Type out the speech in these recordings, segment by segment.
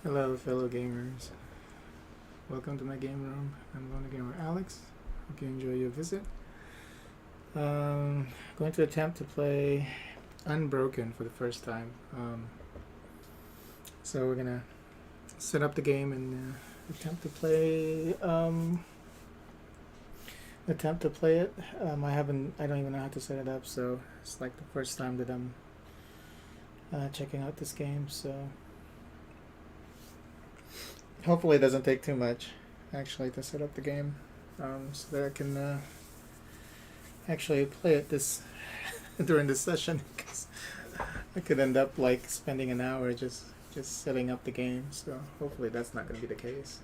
Hello, fellow gamers. Welcome to my game room. I'm Lone Gamer Alex. Hope you enjoy your visit. Going to attempt to play Unbroken for the first time. So we're gonna set up the game and attempt to play. It. I don't even know how to set it up. So it's like the first time that I'm checking out this game. So. Hopefully it doesn't take too much actually to set up the game, so that I can actually play it this during this session, because I could end up like spending an hour just setting up the game. So hopefully that's not going to be the case.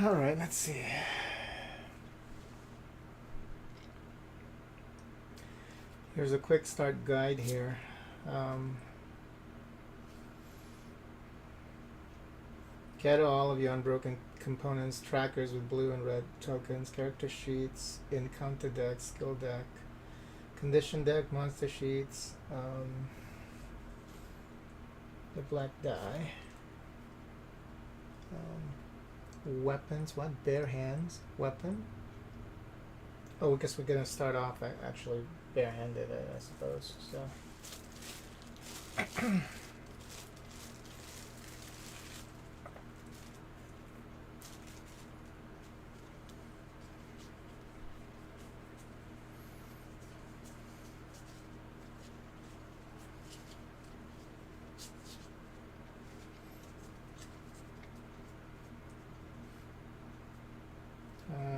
Alright, let's see. Here's a quick start guide here. Gather all of your Unbroken components, trackers with blue and red tokens, character sheets, encounter deck, skill deck, condition deck, monster sheets, the black die. Weapons, what? Bare hands, weapon. Oh, I guess we're gonna start off actually barehanded, I suppose. So.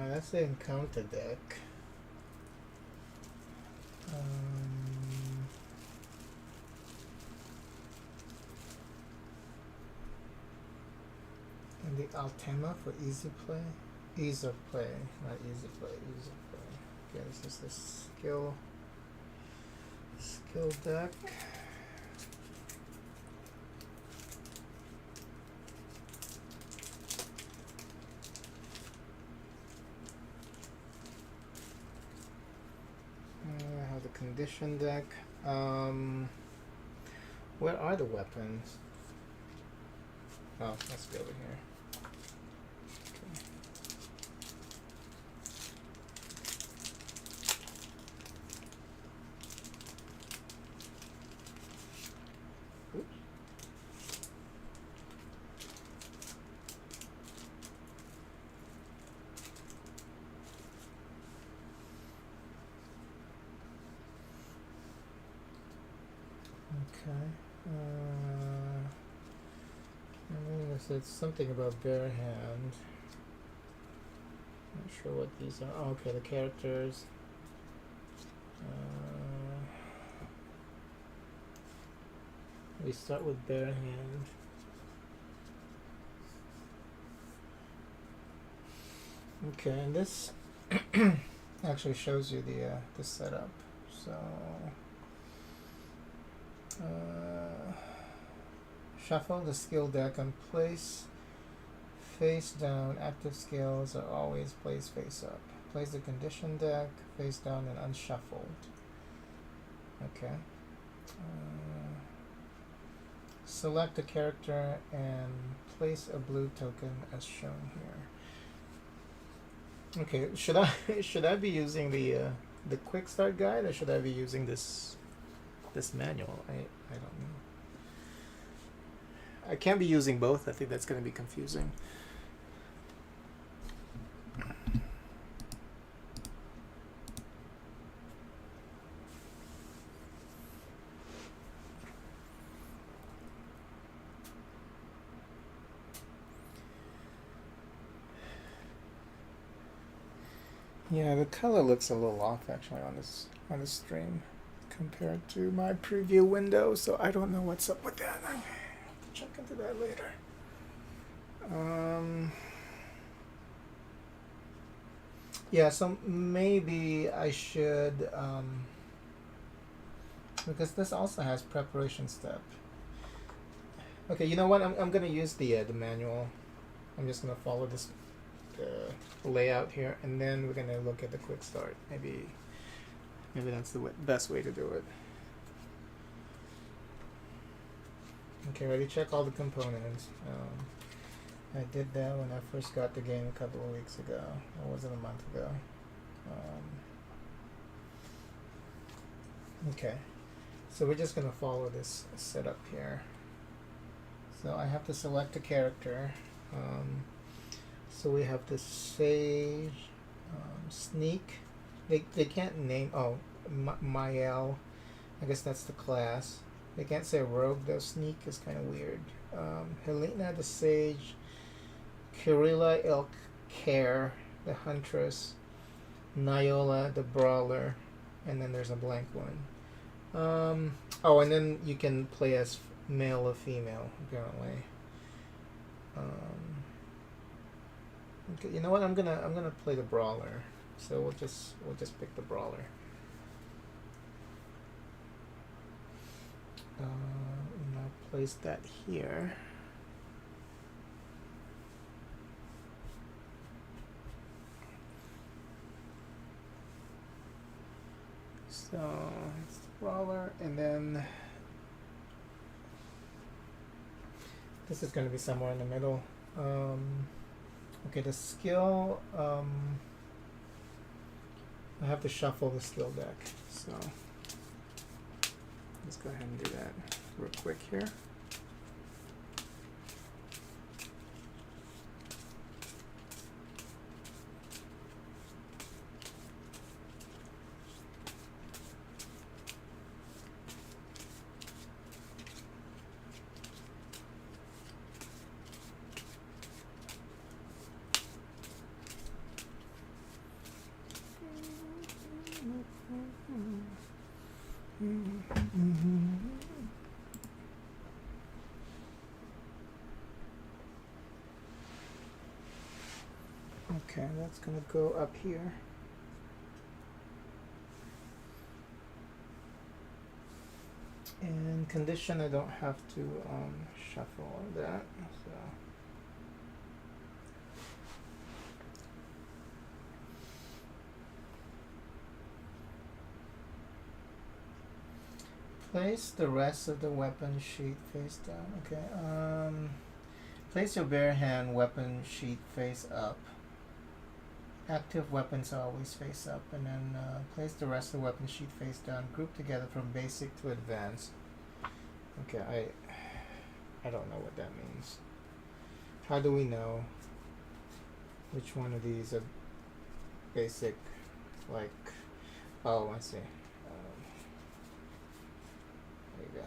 That's the encounter deck. And the Altema for easy play. Ease of play, not easy play, ease of play. Okay, this is the skill deck. Condition deck. Where are the weapons? Oh, let's go over here. Okay. Oops. Okay. It's something about bare hand. Not sure what these are. Oh, okay, the characters. We start with bare hand. Okay, and this actually shows you the setup. So. Shuffle the skill deck and place face down. Active skills are always placed face up. Place the condition deck face down and unshuffled. Okay. Select a character and place a blue token as shown here. Okay, should I be using the quick start guide, or should I be using this manual? I don't know. I can't be using both. I think that's going to be confusing. Yeah, the color looks a little off actually on this stream compared to my preview window, so I don't know what's up with that. I have to check into that later. Yeah, so maybe I should, because this also has preparation step. Okay, you know what? I'm gonna use the manual I'm just gonna follow this layout here, and then we're gonna look at the quick start. Maybe that's the best way to do it. Okay, ready? Check all the components. I did that when I first got the game a couple of weeks ago. Or was it a month ago? Okay, so we're just gonna follow this setup here. So I have to select a character. So we have the Sage, Sneak. They can't name. Oh, Mael. I guess that's the class. They can't say Rogue though. Sneak is kind of weird. Helena the Sage, Kirilla El Care, the Huntress, Niola the Brawler, and then there's a blank one. Oh, and then you can play as male or female apparently. Okay, you know what? I'm gonna play the Brawler. So we'll just pick the Brawler. And I'll place that here. So it's the Brawler, and then this is going to be somewhere in the middle. Okay, the skill. I have to shuffle the skill deck, so let's go ahead and do that real quick here. Okay, that's gonna go up here. And condition, I don't have to shuffle that, so. Place the rest of the weapon sheet face down. Okay. Place your bare hand weapon sheet face up. Active weapons are always face up, and then place the rest of the weapon sheet face down. Group together from basic to advanced. Okay, I don't know what that means. How do we know which one of these are basic? Like, oh, I see. There you go.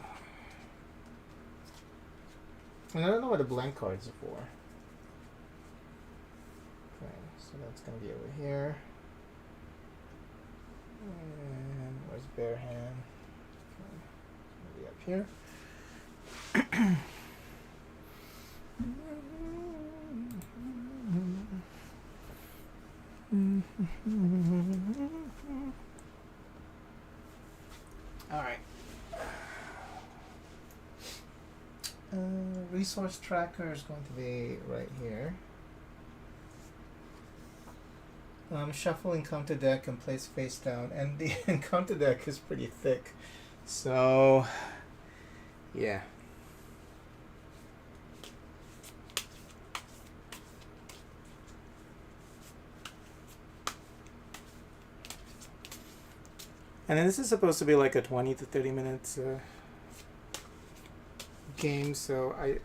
And I don't know what the blank cards are for. Okay, so that's going to be over here. And where's bare hand? Okay, it's going to be up here. All right. Resource tracker is going to be right here. Shuffle encounter deck and place face down, and the encounter deck is pretty thick, so yeah. And then this is supposed to be like a 20 to 30 minutes game, so I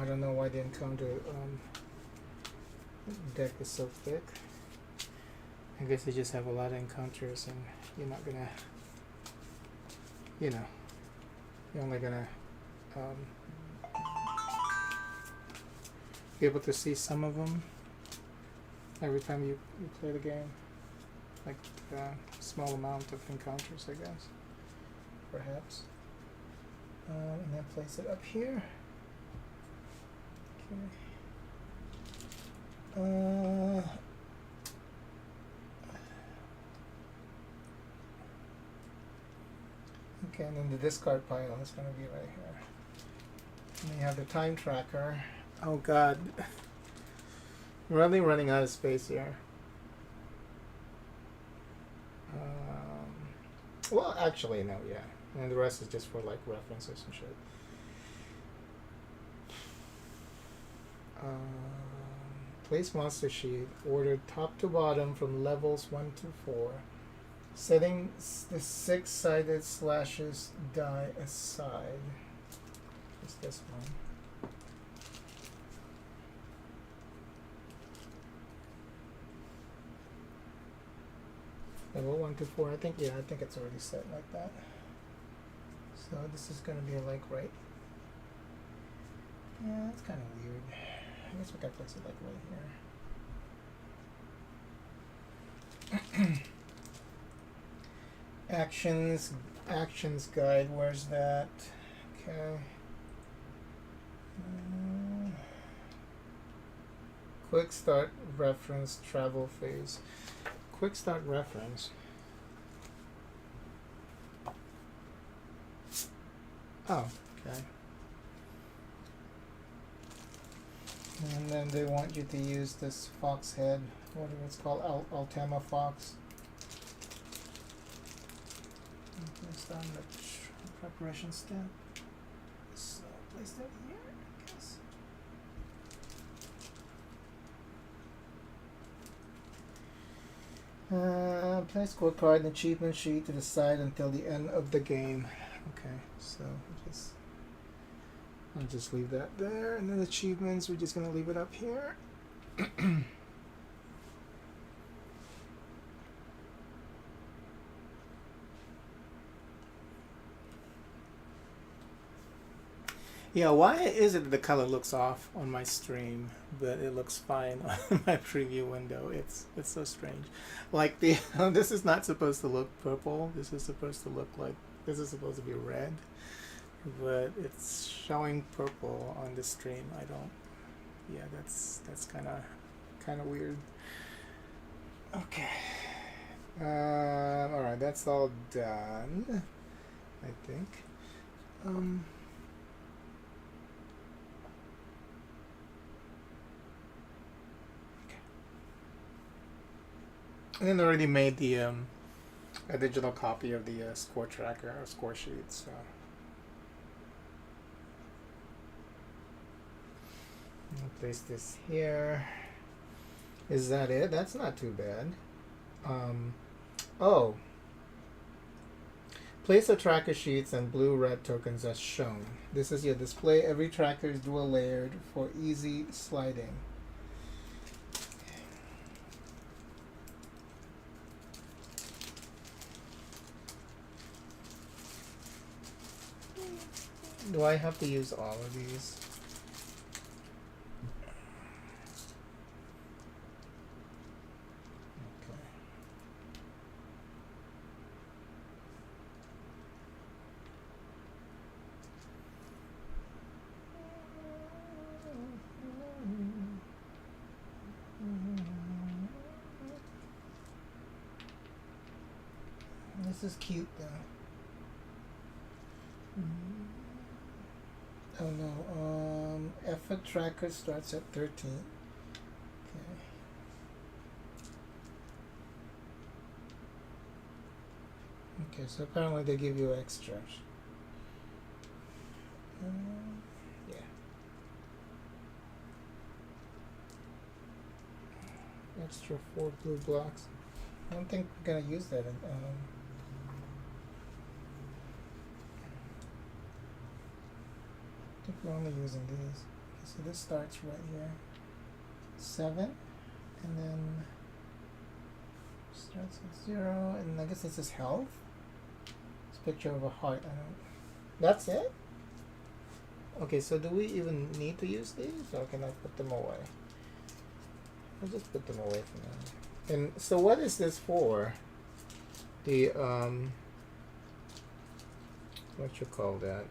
don't know why the encounter deck is so thick. I guess they just have a lot of encounters, and you're not gonna, you're only gonna be able to see some of them every time you play the game. Like a small amount of encounters, I guess. Perhaps. And then place it up here. Okay. Okay, and then the discard pile is going to be right here. And you have the time tracker. Oh god. We're really running out of space here. Well, actually, no, yeah. And the rest is just for like references and shit. Place monster sheet. Ordered top to bottom from levels 1 to 4. Setting the 6-sided slashes die aside. What's this one? Level 1 to 4. I think it's already set like that. So this is gonna be like right. Yeah, that's kind of weird. I guess we can place it like right here. Actions guide. Where's that? Okay. Quick start reference travel phase. Quick start reference. Oh, okay. And then they want you to use this fox head, whatever it's called, Altema Fox. Place down the preparation step. So place that here, I guess. Place scorecard and achievement sheet to the side until the end of the game. Okay, so I'll just leave that there, and then achievements, we're just gonna leave it up here. Yeah, why is it that the color looks off on my stream, but it looks fine on my preview window? It's so strange. Like the this is not supposed to look purple. This is supposed to look like this is supposed to be red, but it's showing purple on the stream. I don't. Yeah, that's kind of weird. Okay. All right, that's all done. I think. And then already made the a digital copy of the score tracker or score sheet. So I'll place this here. Is that it? That's not too bad. Oh. Place the tracker sheets and blue-red tokens as shown. This is your display. Every tracker is dual layered for easy sliding. Do I have to use all of these? Okay. This is cute though. Oh no, effort tracker starts at 13. Okay. Okay, so apparently they give you extras. Yeah. Extra 4 blue blocks. I don't think we're gonna use that in, I think we're only using these. Okay, so this starts right here. 7, and then starts at 0, and I guess this is health. It's a picture of a heart. That's it? Okay, so do we even need to use these, or can I put them away? I'll just put them away for now. And so what is this for? The, what you call that?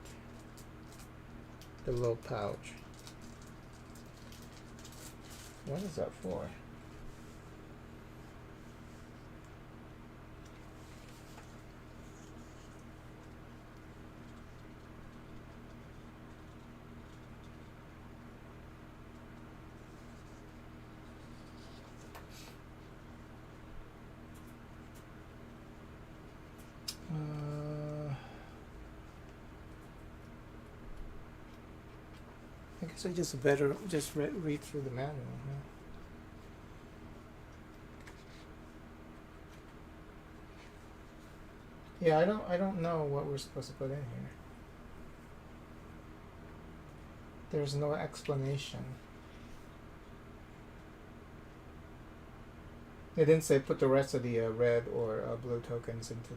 The little pouch. What is that for? guess I just better just read through the manual. Huh? Yeah, I don't know what we're supposed to put in here. There's no explanation. They didn't say put the rest of the red or blue tokens into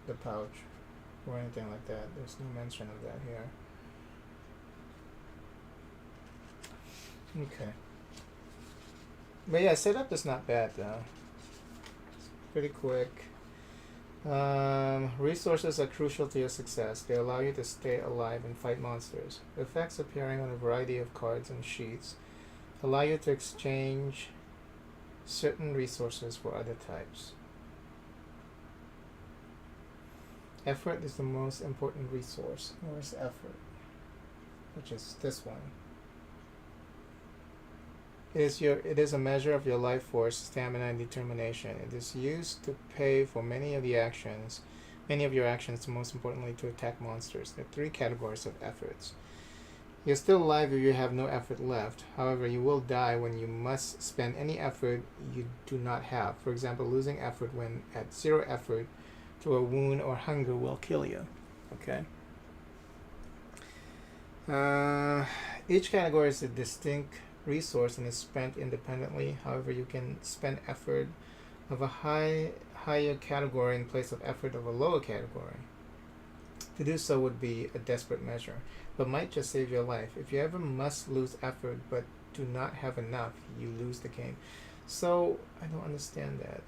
the pouch or anything like that. There's no mention of that here. Okay. But yeah, setup is not bad though. It's pretty quick. Resources are crucial to your success. They allow you to stay alive and fight monsters. Effects appearing on a variety of cards and sheets allow you to exchange certain resources for other types. Effort is the most important resource. Where's effort? Which is this one. It is a measure of your life force, stamina, and determination. It is used to pay for many of your actions, most importantly to attack monsters. There are 3 categories of efforts. You're still alive if you have no effort left. However, you will die when you must spend any effort you do not have. For example, losing effort when at 0 effort to a wound or hunger will kill you. Okay. Each category is a distinct resource and is spent independently. However, you can spend effort of a higher category in place of effort of a lower category. To do so would be a desperate measure, but might just save your life. If you ever must lose effort but do not have enough, you lose the game. So I don't understand that.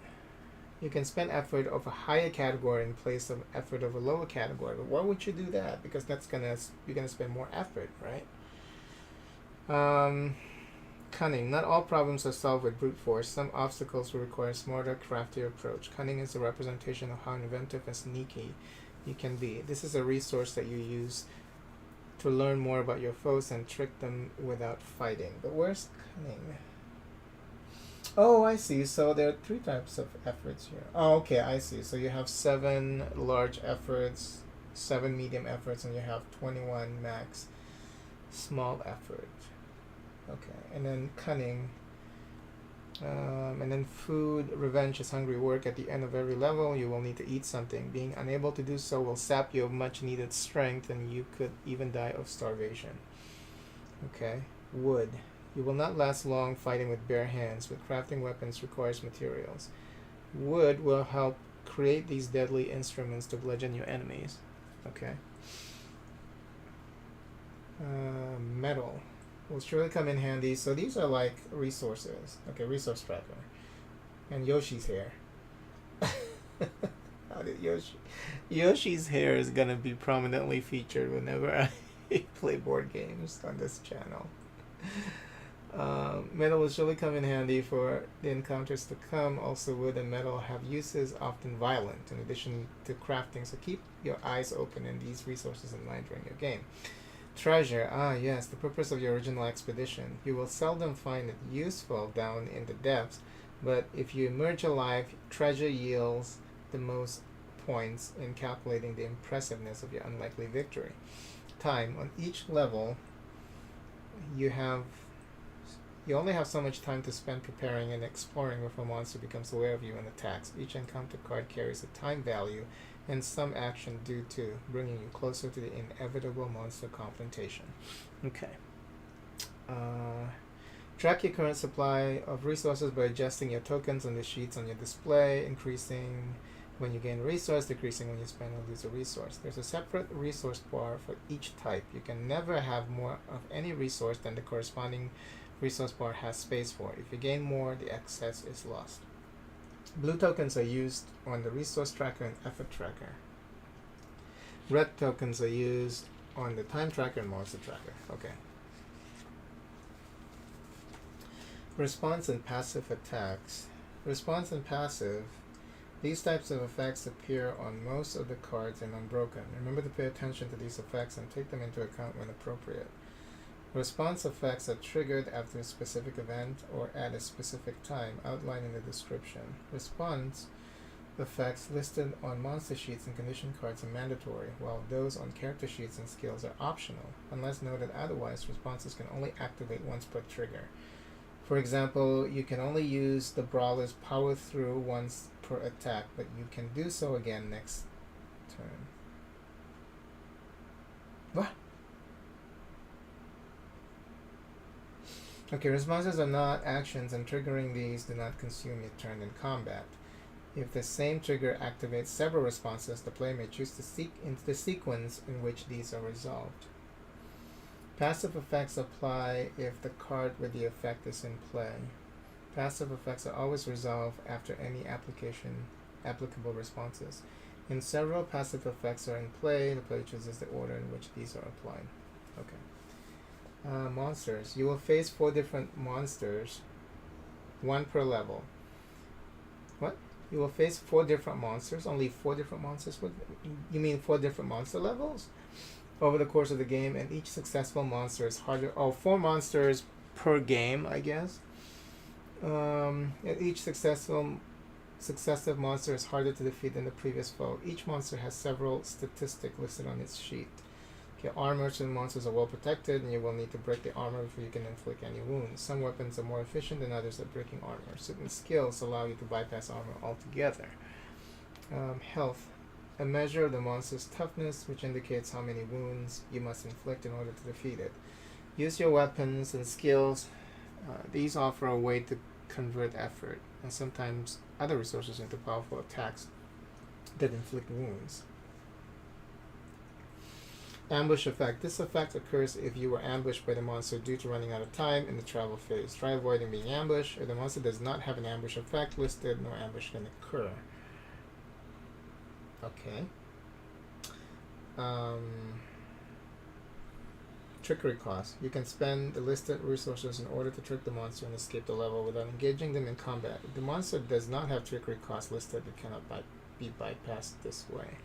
You can spend effort of a higher category in place of effort of a lower category. But why would you do that? Because you're gonna spend more effort, right? Cunning. Not all problems are solved with brute force. Some obstacles will require a smarter, craftier approach. Cunning is a representation of how inventive and sneaky you can be. This is a resource that you use to learn more about your foes and trick them without fighting. But where's cunning? Oh, I see. So there are 3 types of efforts here. Oh, okay, I see. So you have 7 large efforts, 7 medium efforts, and you have 21 max small effort. Okay, and then cunning, and then food. Revenge is hungry work. At the end of every level, you will need to eat something. Being unable to do so will sap you of much needed strength, and you could even die of starvation. Okay, wood. You will not last long fighting with bare hands, but crafting weapons requires materials. Wood will help create these deadly instruments to bludgeon your enemies. Okay. Metal will surely come in handy. So these are like resources. Okay, resource tracker. And Yoshi's hair. How did Yoshi's hair is gonna be prominently featured whenever I play board games on this channel. Metal will surely come in handy for the encounters to come. Also, wood and metal have uses, often violent, in addition to crafting, so keep your eyes open and these resources in mind during your game. Treasure. Ah, yes, the purpose of your original expedition. You will seldom find it useful down in the depths, but if you emerge alive, treasure yields the most points in calculating the impressiveness of your unlikely victory. Time. On each level, you only have so much time to spend preparing and exploring before a monster becomes aware of you and attacks. Each encounter card carries a time value and some action due to, bringing you closer to the inevitable monster confrontation. Okay. Track your current supply of resources by adjusting your tokens on the sheets on your display, increasing when you gain a resource, decreasing when you spend or lose a resource. There's a separate resource bar for each type. You can never have more of any resource than the corresponding resource bar has space for. If you gain more, the excess is lost. Blue tokens are used on the resource tracker and effort tracker. Red tokens are used on the time tracker and monster tracker. Okay. Response and passive attacks. Response and passive. These types of effects appear on most of the cards in Unbroken. Remember to pay attention to these effects and take them into account when appropriate. Response effects are triggered after a specific event or at a specific time, outlined in the description. Response effects listed on monster sheets and condition cards are mandatory, while those on character sheets and skills are optional. Unless noted otherwise, responses can only activate once per trigger. For example, you can only use the Brawler's Power Through once per attack, but you can do so again next turn. What? Okay, responses are not actions, and triggering these do not consume your turn in combat. If the same trigger activates several responses, the player may choose the sequence in which these are resolved. Passive effects apply if the card with the effect is in play. Passive effects are always resolved after any applicable responses. When several passive effects are in play, the player chooses the order in which these are applied. Okay. Monsters. You will face 4 different monsters, 1 per level. What? You will face 4 different monsters? Only 4 different monsters? What? You mean 4 different monster levels? Over the course of the game, and each successful monster is harder. 4 monsters per game, I guess. And each successive monster is harder to defeat than the previous foe. Each monster has several statistics listed on its sheet. Okay, armor to the monsters are well protected, and you will need to break the armor before you can inflict any wounds. Some weapons are more efficient than others at breaking armor. Certain skills allow you to bypass armor altogether. Health. A measure of the monster's toughness, which indicates how many wounds you must inflict in order to defeat it. Use your weapons and skills. These offer a way to convert effort, and sometimes other resources into powerful attacks that inflict wounds. Ambush effect. This effect occurs if you were ambushed by the monster due to running out of time in the travel phase. Try avoiding being ambushed. If the monster does not have an ambush effect listed, no ambush can occur. Okay. Trickery cost. You can spend the listed resources in order to trick the monster and escape the level without engaging them in combat. If the monster does not have trickery cost listed, it cannot be bypassed this way.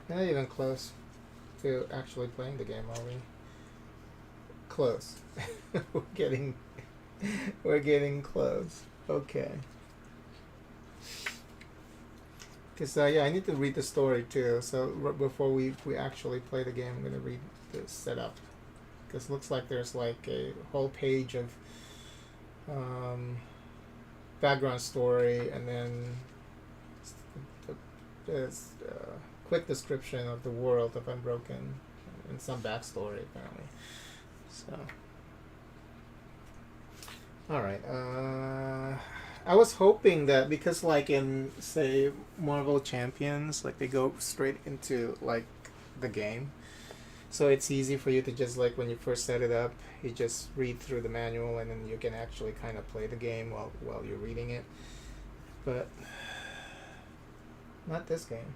We're not even close to actually playing the game, are we? Close. We're getting close. Okay. Because I need to read the story too. So before we actually play the game, I'm going to read the setup. Because it looks like there's like a whole page of background story, and then there's a quick description of the world of Unbroken and some backstory apparently. So. Alright, I was hoping that because like in, say, Marvel Champions, like they go straight into like the game. So it's easy for you to just like when you first set it up, you just read through the manual and then you can actually kind of play the game while you're reading it. But not this game.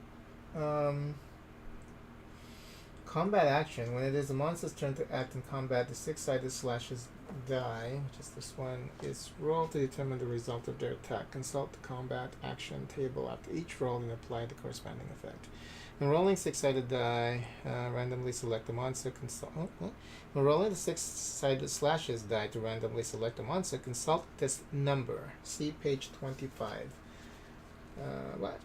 Combat action. When it is the monster's turn to act in combat, the 6-sided slashes die, which is this one, is rolled to determine the result of their attack. Consult the combat action table after each roll and apply the corresponding effect. When rolling 6-sided die, randomly select the monster. When rolling the 6-sided slashes die to randomly select a monster, consult this number. See page 25. What?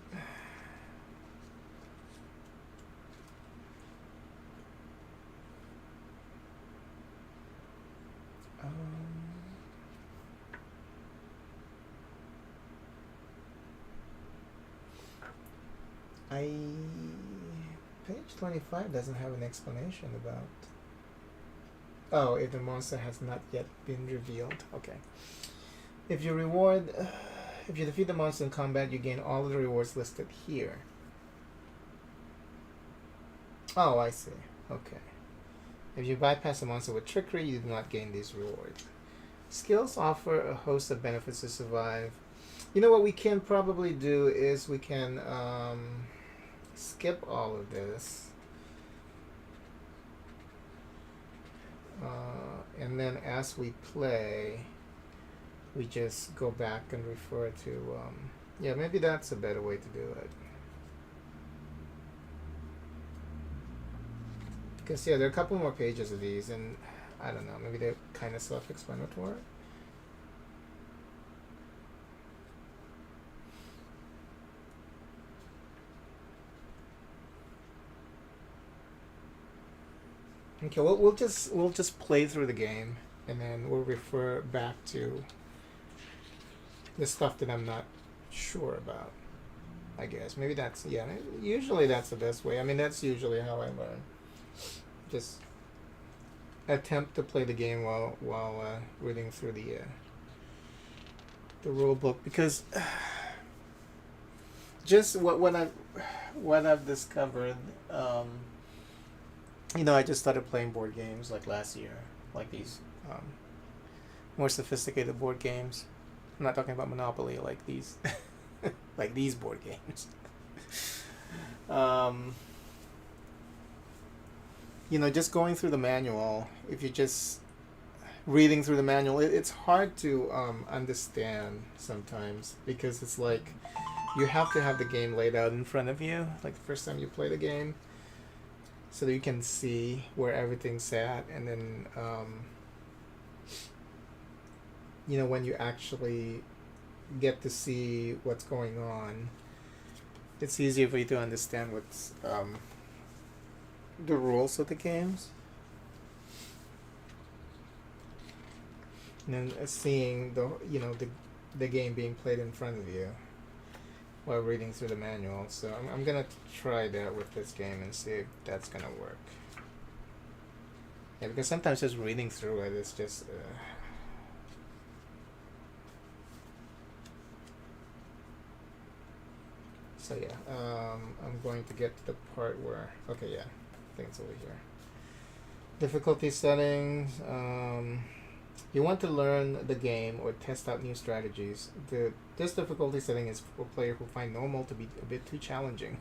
Page 25 doesn't have an explanation about. Oh, if the monster has not yet been revealed. Okay. If you defeat the monster in combat, you gain all of the rewards listed here. Oh, I see. Okay. If you bypass a monster with trickery, you do not gain these rewards. Skills offer a host of benefits to survive. You know what we can probably do is we can skip all of this. And then as we play, we just go back and refer to... yeah, maybe that's a better way to do it. Because, yeah, there are a couple more pages of these, and I don't know. Maybe they're kind of self-explanatory. Okay, we'll just play through the game, and then we'll refer back to the stuff that I'm not sure about. I guess maybe that's usually that's the best way. I mean, that's usually how I learn. Just attempt to play the game while reading through the rule book, because just what I've discovered. I just started playing board games like last year, like these more sophisticated board games. I'm not talking about Monopoly, like these, like these board games. Just going through the manual. If you're just reading through the manual, it's hard to understand sometimes, because it's like you have to have the game laid out in front of you, like the first time you play the game, so that you can see where everything's at, and then when you actually get to see what's going on, it's easier for you to understand what's the rules of the games, and then seeing the game being played in front of you while reading through the manual. So I'm gonna try that with this game and see if that's gonna work. Yeah, because sometimes just reading through it is just so yeah, I'm going to get to the part where, okay, yeah, I think it's over here. Difficulty settings. You want to learn the game or test out new strategies. This difficulty setting is for players who find normal to be a bit too challenging.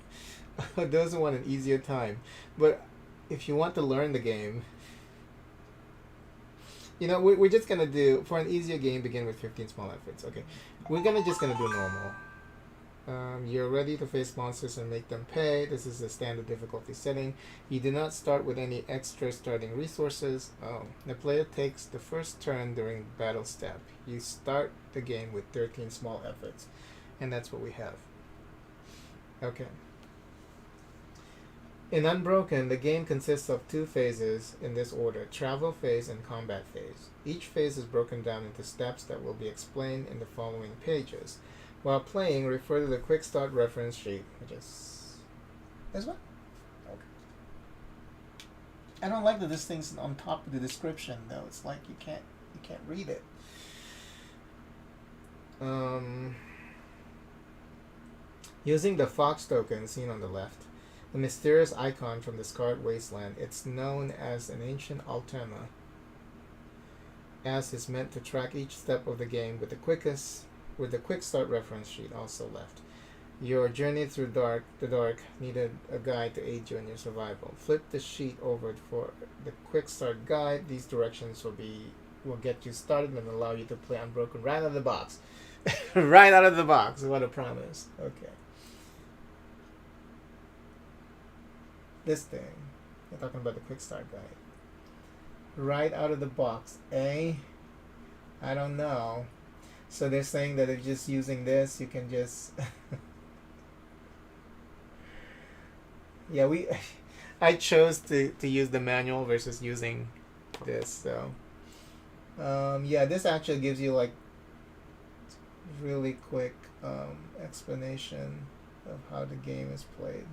Those who want an easier time. But if you want to learn the game, we're just gonna do, for an easier game, begin with 15 small efforts. Okay, we're just gonna do normal. You're ready to face monsters and make them pay. This is the standard difficulty setting. You do not start with any extra starting resources. The player takes the first turn during battle step. You start the game with 13 small efforts, and that's what we have. Okay. In Unbroken, the game consists of 2 phases in this order: travel phase and combat phase. Each phase is broken down into steps that will be explained in the following pages. While playing, refer to the Quick Start reference sheet, which is this one. Okay. I don't like that this thing's on top of the description, though. It's like you can't read it. Using the Fox token seen on the left, the mysterious icon from the Scarred Wasteland, it's known as an ancient Altima, as is meant to track each step of the game with the Quick Start reference sheet also left. Your journey through the dark needed a guide to aid you in your survival. Flip the sheet over for the Quick Start guide. These directions will get you started and allow you to play Unbroken right out of the box. Right out of the box. What a promise. Okay. This thing. We're talking about the Quick Start guide. Right out of the box. I don't know. So they're saying that if just using this, you can just yeah, I chose to use the manual versus using this. So yeah, this actually gives you like really quick explanation of how the game is played.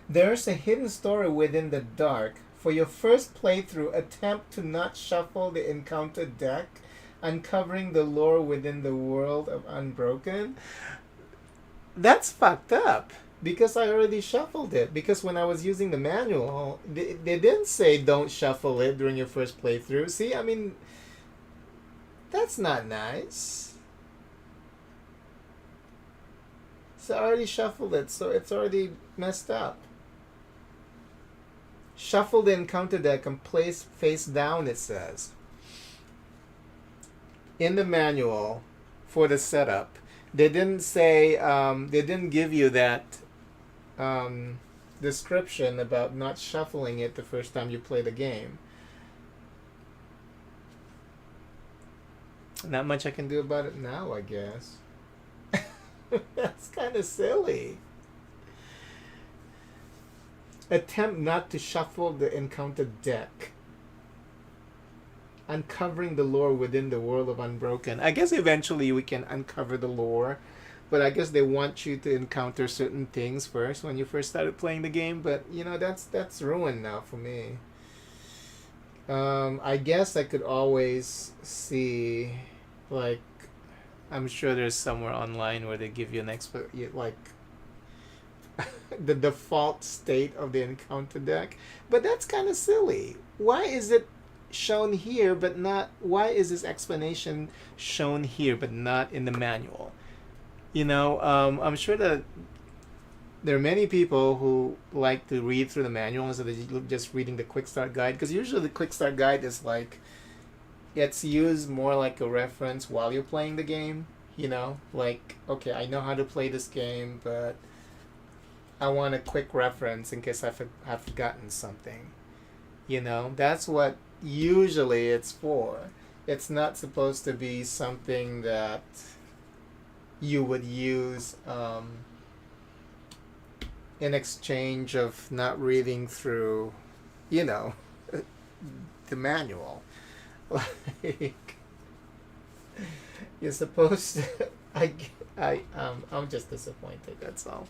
There's a hidden story within the dark. For your first playthrough, attempt to not shuffle the encounter deck, uncovering the lore within the world of Unbroken. That's fucked up, because I already shuffled it. Because when I was using the manual, they didn't say don't shuffle it during your first playthrough. See, I mean, that's not nice. So I already shuffled it, so it's already messed up. Shuffle the encounter deck and place face down, it says. in the manual for the setup, they didn't say, they didn't give you that um, description about not shuffling it the first time you play the game. Not much I can do about it now, I guess. That's kind of silly. Attempt not to shuffle the encounter deck. Uncovering the lore within the world of Unbroken. I guess eventually we can uncover the lore, but I guess they want you to encounter certain things first when you first started playing the game. But you know that's ruined now for me. I guess I could always see, like, I'm sure there's somewhere online where they give you an like the default state of the encounter deck, but that's kind of silly. Why is it shown here but not? Why is this explanation shown here but not in the manual? I'm sure that there are many people who like to read through the manual instead of just reading the quick start guide, because usually the quick start guide is like, it's used more like a reference while you're playing the game. Like, okay, I know how to play this game, but I want a quick reference in case I've forgotten something. That's what usually it's for. It's not supposed to be something that you would use in exchange of not reading through, the manual. Like, you're supposed to. I'm just disappointed. That's all.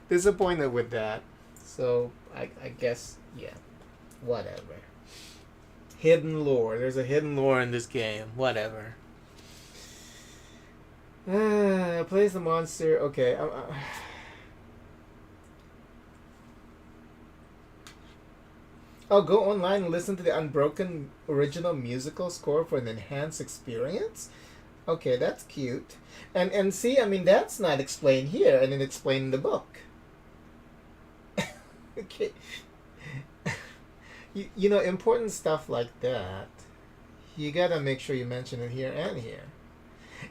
Disappointed with that. So I guess, yeah, whatever. Hidden lore. There's a hidden lore in this game. Whatever. Plays the monster. Okay. Oh, go online and listen to the Unbroken original musical score for an enhanced experience? Okay, that's cute. And see, I mean, that's not explained here, and then explained in the book. Okay. Important stuff like that, you gotta make sure you mention it here and here.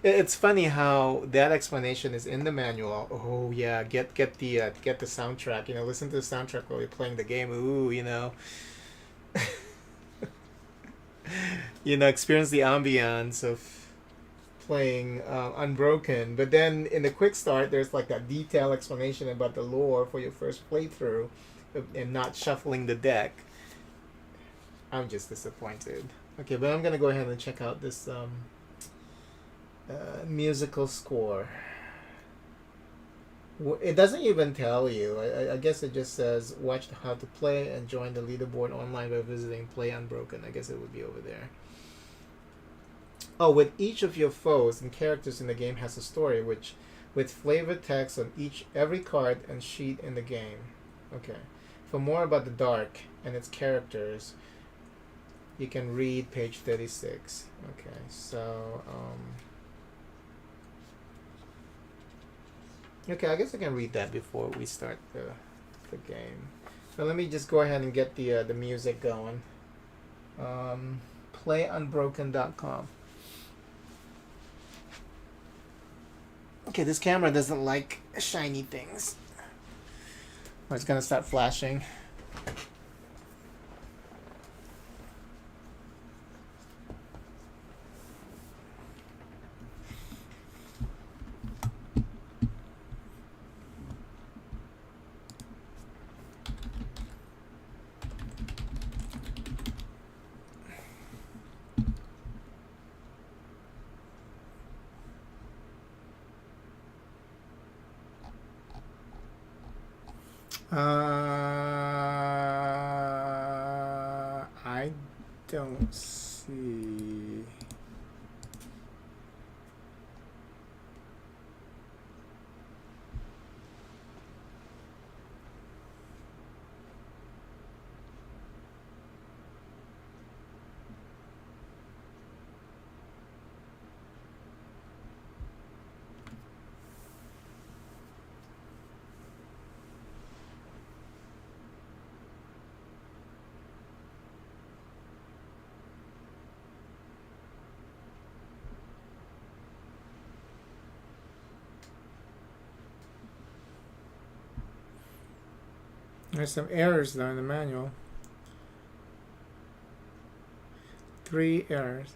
It's funny how that explanation is in the manual. Oh yeah, get the soundtrack. Listen to the soundtrack while you're playing the game. Ooh, experience the ambience of playing Unbroken. But then in the quick start, there's like that detailed explanation about the lore for your first playthrough, and not shuffling the deck. I'm just disappointed. Okay, but I'm gonna go ahead and check out this musical score. It doesn't even tell you. I guess it just says watch how to play and join the leaderboard online by visiting Play Unbroken. I guess it would be over there. Oh, with each of your foes and characters in the game has a story, which with flavored text on every card and sheet in the game. Okay. For more about the Dark and its characters, you can read page 36. Okay, so okay, I guess I can read that before we start the game. So let me just go ahead and get the music going. Playunbroken.com. Okay, this camera doesn't like shiny things. Or it's gonna start flashing. I don't see. There's some errors though in the manual. 3 errors.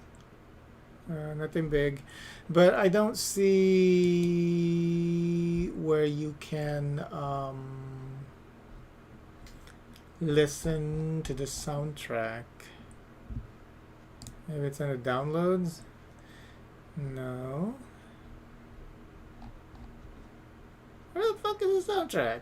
Nothing big. But I don't see where you can listen to the soundtrack. Maybe it's in the downloads? No. Where the fuck is the soundtrack?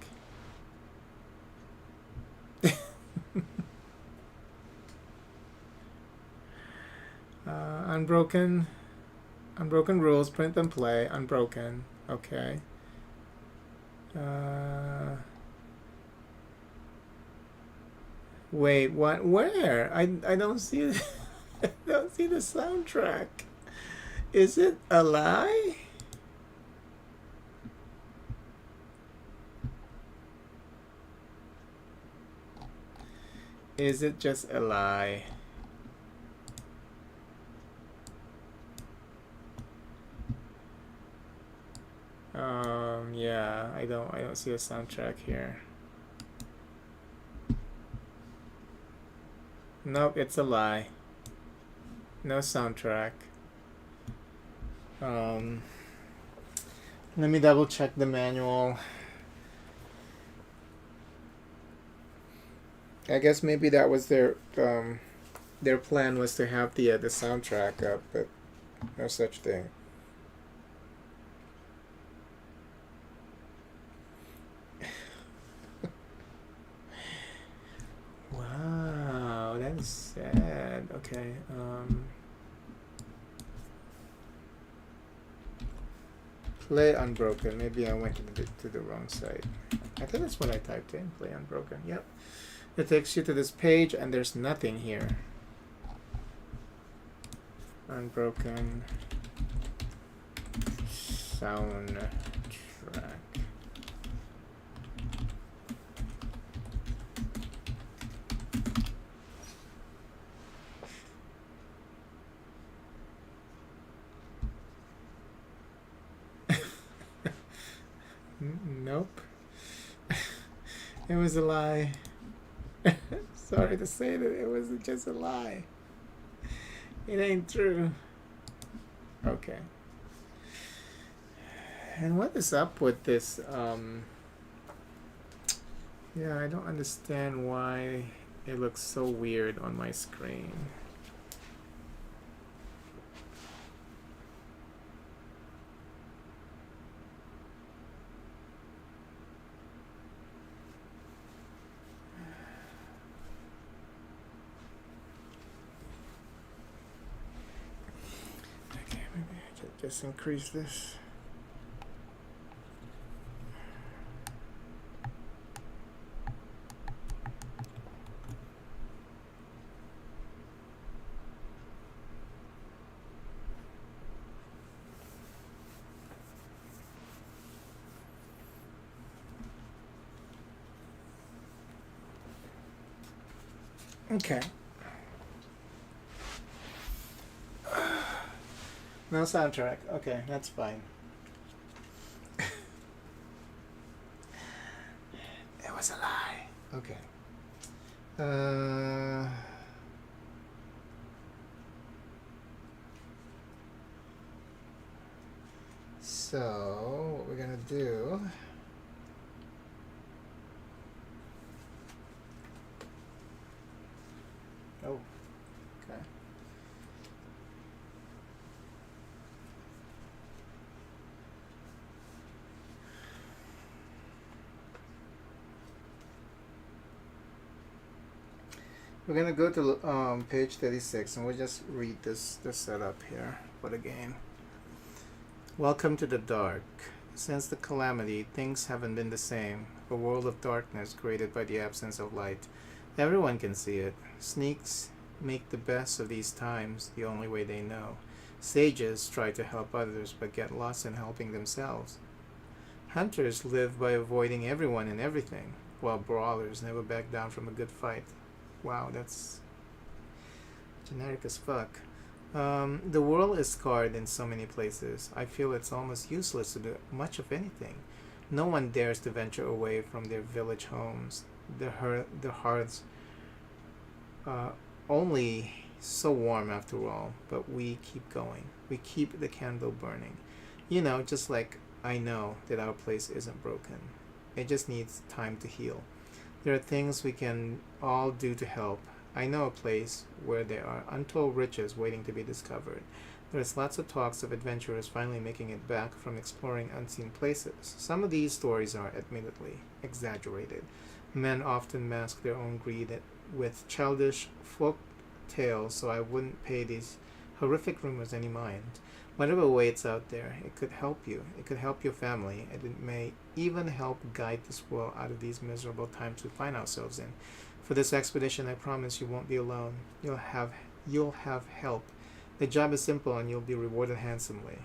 Unbroken. Unbroken rules, print and play. Unbroken. Okay. Wait, what? Where? I don't see it. I don't see the soundtrack. Is it a lie? Is it just a lie? Yeah, I don't see a soundtrack here. Nope, it's a lie. No soundtrack. Let me double check the manual. I guess maybe that was their plan was to have the soundtrack up, but no such thing. Wow, that's sad. Okay. Play Unbroken. Maybe I went to the wrong site. I think that's what I typed in. Play Unbroken. Yep. It takes you to this page and there's nothing here. Unbroken soundtrack. Nope. It was a lie. Sorry to say that it was just a lie. It ain't true. Okay. And what is up with this? Yeah, I don't understand why it looks so weird on my screen. Just increase this. Okay. No soundtrack. Okay, that's fine. It was a lie. Okay. So what we're gonna do? Oh. Okay. We're gonna go to page 36 and we'll just read this setup here for the game. Welcome to the dark. Since the calamity, things haven't been the same. A world of darkness created by the absence of light. Everyone can see it. Sneaks make the best of these times the only way they know. Sages try to help others but get lost in helping themselves. Hunters live by avoiding everyone and everything, while brawlers never back down from a good fight. Wow, that's generic as fuck. The world is scarred in so many places. I feel it's almost useless to do much of anything. No one dares to venture away from their village homes. the hearths only so warm after all, but we keep going. We keep the candle burning. Just like I know that our place isn't broken. It just needs time to heal. There are things we can all do to help. I know a place where there are untold riches waiting to be discovered. There's lots of talks of adventurers finally making it back from exploring unseen places. Some of these stories are, admittedly, exaggerated. Men often mask their own greed with childish folk tales, so I wouldn't pay these horrific rumors any mind. Whatever waits out there, it could help you. It could help your family, and it may even help guide this world out of these miserable times we find ourselves in. For this expedition, I promise you won't be alone. You'll have help. The job is simple, and you'll be rewarded handsomely.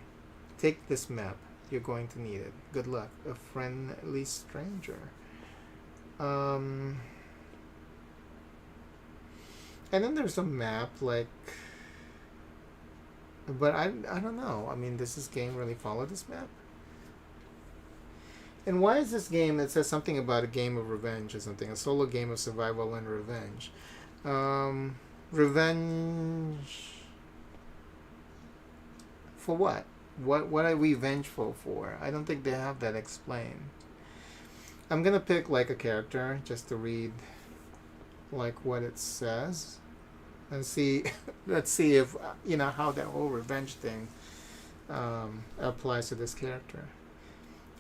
Take this map. You're going to need it. Good luck, a friendly stranger. And then there's a map, but I don't know. I mean, does this game really follow this map? And why is this game, it says something about a game of revenge or something, a solo game of survival and revenge. Revenge for what? What are we vengeful for? I don't think they have that explained. I'm gonna pick a character just to read what it says and see. Let's see if how that whole revenge thing applies to this character.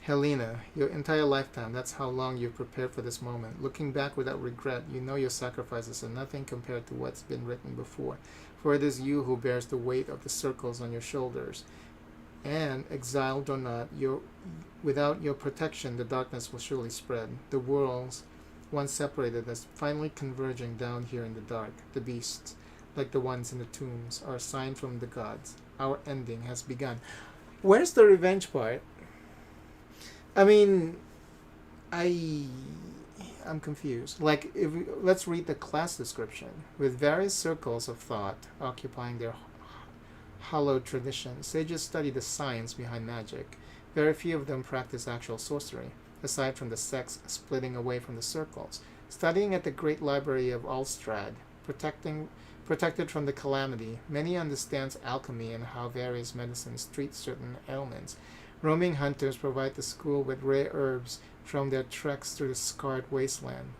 Helena, your entire lifetime, that's how long you've prepared for this moment. Looking back without regret, you know your sacrifices are nothing compared to what's been written before. For it is you who bears the weight of the circles on your shoulders. And, exiled or not, without your protection, the darkness will surely spread. The worlds, once separated, are finally converging down here in the dark. The beasts, like the ones in the tombs, are a sign from the gods. Our ending has begun. Where's the revenge part? I mean, I'm confused. Let's read the class description. With various circles of thought occupying their hallowed traditions, sages study the science behind magic. Very few of them practice actual sorcery, aside from the sects splitting away from the circles. Studying at the great library of Ulstrad, protected from the calamity, many understands alchemy and how various medicines treat certain ailments. Roaming hunters provide the school with rare herbs from their treks through the scarred wasteland,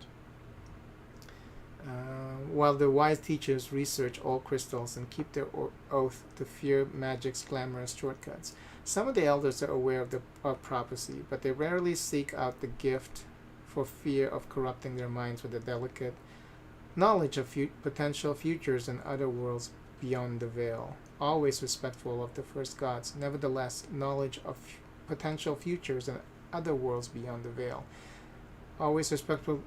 while the wise teachers research all crystals and keep their oath to fear magic's glamorous shortcuts. Some of the elders are aware of prophecy, but they rarely seek out the gift for fear of corrupting their minds with a delicate knowledge of potential futures and other worlds beyond the veil. Always respectful of the first gods, nevertheless, knowledge of potential futures and other worlds beyond the veil. Always respectful.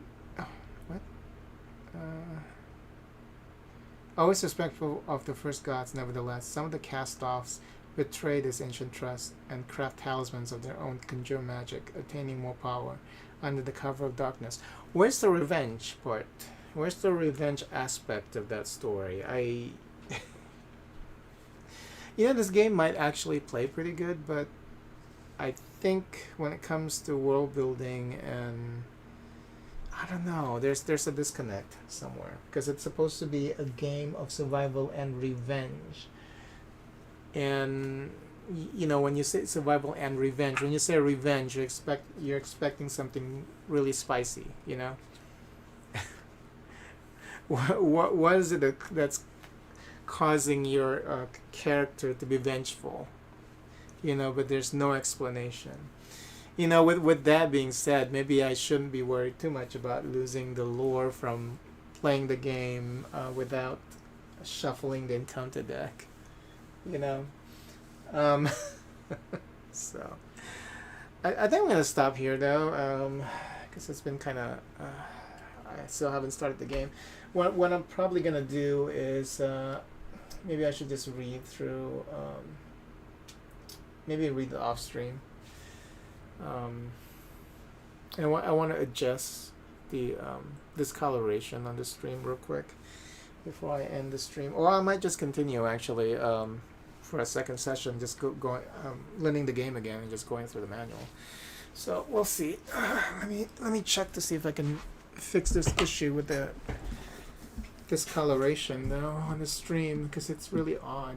Always respectful of the first gods, nevertheless, some of the cast-offs betray this ancient trust and craft talismans of their own to conjure magic, attaining more power under the cover of darkness. Where's the revenge part? Where's the revenge aspect of that story? This game might actually play pretty good, but I think when it comes to world building and I don't know, there's a disconnect somewhere, because it's supposed to be a game of survival and revenge. And when you say survival and revenge, when you say revenge, you're expecting something really spicy, what is it that's causing your character to be vengeful? But there's no explanation. With that being said, maybe I shouldn't be worried too much about losing the lore from playing the game without shuffling the encounter deck. So I think I'm gonna stop here though, because it's been kind of I still haven't started the game. What I'm probably gonna do is maybe I should just read through maybe read the off stream. And I want to adjust the discoloration on the stream real quick before I end the stream, or I might just continue actually for a second session, just going learning the game again and just going through the manual. So we'll see. Let me check to see if I can fix this issue with the discoloration though on the stream because it's really odd.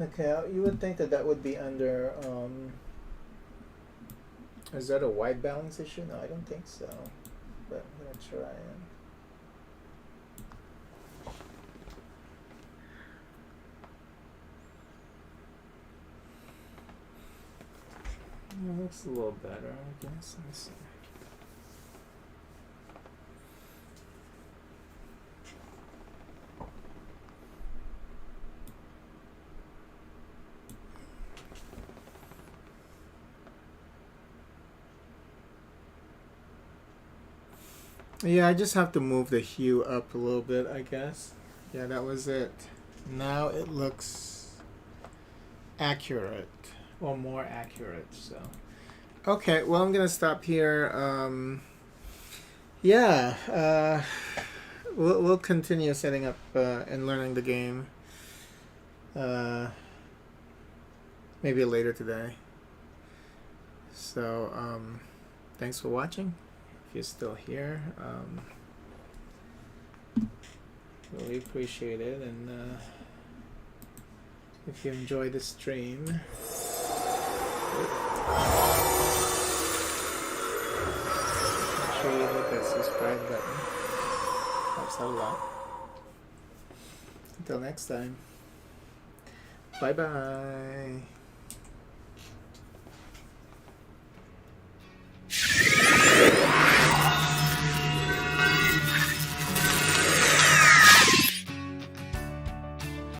Okay, you would think that that would be under, is that a white balance issue? No, I don't think so, but I'm gonna try and. It looks a little better, I guess. Let me see. Yeah, I just have to move the hue up a little bit, I guess. Yeah, that was it. Now it looks accurate, or more accurate, so. Okay, well, I'm gonna stop here. Yeah, we'll continue setting up and learning the game. Maybe later today. So, thanks for watching. If you're still here, really appreciate it, and if you enjoy the stream, make sure you hit that subscribe button. Helps out a lot. Until next time, bye bye.